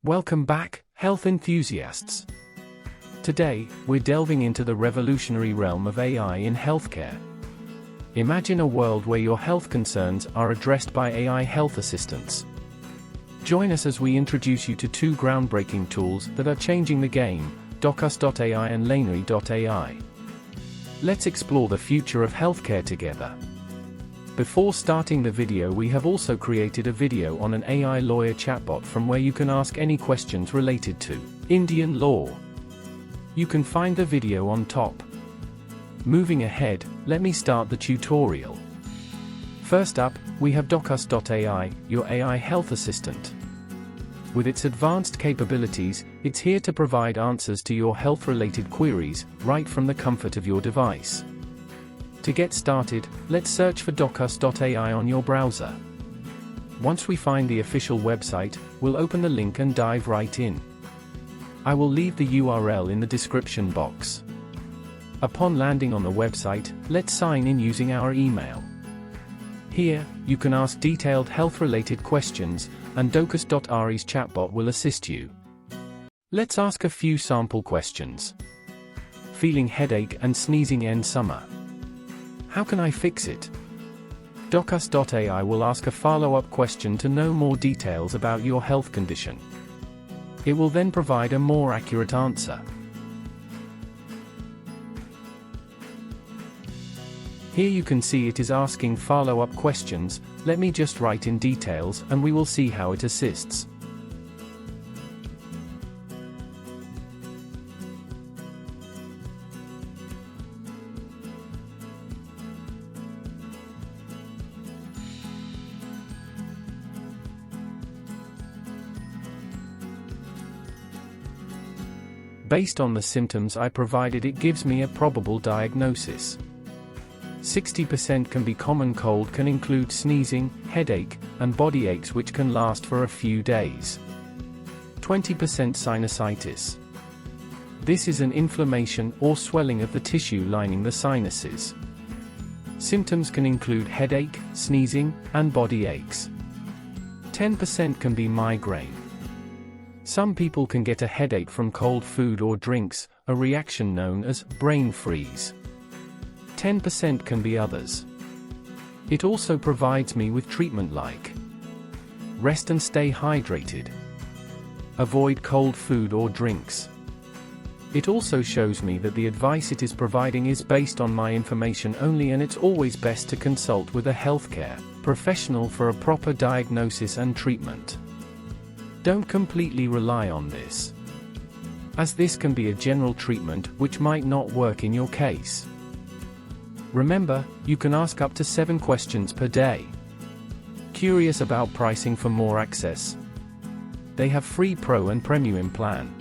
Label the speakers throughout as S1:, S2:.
S1: Welcome back, health enthusiasts. Today, we're delving into the revolutionary realm of AI in healthcare. Imagine a world where your health concerns are addressed by AI health assistants. Join us as we introduce you to two groundbreaking tools that are changing the game, Docus.ai and Leny.ai. Let's explore the future of healthcare together. Before starting the video, we have also created a video on an AI lawyer chatbot from where you can ask any questions related to Indian law. You can find the video on top. Moving ahead, let me start the tutorial. First up, we have Docus.ai, your AI health assistant. With its advanced capabilities, it's here to provide answers to your health-related queries, right from the comfort of your device. To get started, let's search for Docus.ai on your browser. Once we find the official website, we'll open the link and dive right in. I will leave the URL in the description box. Upon landing on the website, let's sign in using our email. Here, you can ask detailed health-related questions, and Docus.ai's chatbot will assist you. Let's ask a few sample questions. Feeling headache and sneezing in summer. How can I fix it? Docus.ai will ask a follow-up question to know more details about your health condition. It will then provide a more accurate answer. Here you can see it is asking follow-up questions. Let me just write in details and we will see how it assists. Based on the symptoms I provided, it gives me a probable diagnosis. 60% can be common cold, can include sneezing, headache, and body aches which can last for a few days. 20% sinusitis. This is an inflammation or swelling of the tissue lining the sinuses. Symptoms can include headache, sneezing, and body aches. 10% can be migraine. Some people can get a headache from cold food or drinks, a reaction known as brain freeze. 10% can be others. It also provides me with treatment like rest and stay hydrated. Avoid cold food or drinks. It also shows me that the advice it is providing is based on my information only, and it's always best to consult with a healthcare professional for a proper diagnosis and treatment. Don't completely rely on this, as this can be a general treatment which might not work in your case. Remember, you can ask up to 7 questions per day. Curious about pricing for more access? They have free Pro and Premium plan.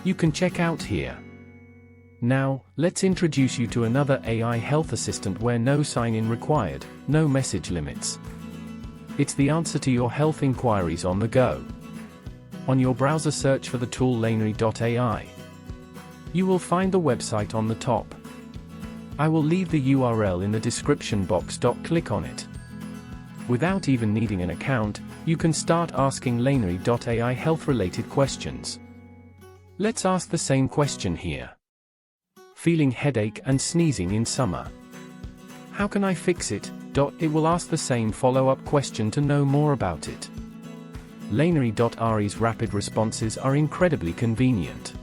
S1: You can check out here. Now, let's introduce you to another AI health assistant where no sign-in required, no message limits. It's the answer to your health inquiries on the go. On your browser, search for the tool Leny.ai. You will find the website on the top. I will leave the URL in the description box. Click on it. Without even needing an account, you can start asking Leny.ai health-related questions. Let's ask the same question here. Feeling headache and sneezing in summer. How can I fix it? It will ask the same follow-up question to know more about it. Leny.ai's rapid responses are incredibly convenient.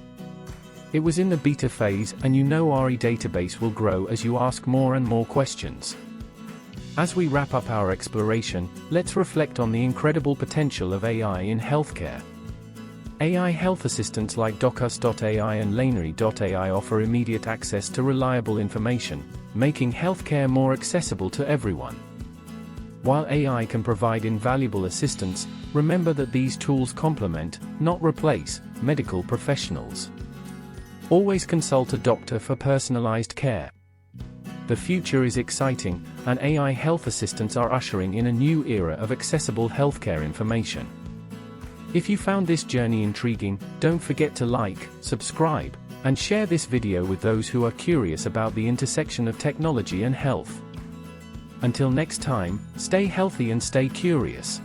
S1: It was in the beta phase, and you know RE database will grow as you ask more and more questions. As we wrap up our exploration, let's reflect on the incredible potential of AI in healthcare. AI health assistants like Docus.ai and Leny.ai offer immediate access to reliable information, making healthcare more accessible to everyone. While AI can provide invaluable assistance, remember that these tools complement, not replace, medical professionals. Always consult a doctor for personalized care. The future is exciting, and AI health assistants are ushering in a new era of accessible healthcare information. If you found this journey intriguing, don't forget to like, subscribe, and share this video with those who are curious about the intersection of technology and health. Until next time, stay healthy and stay curious.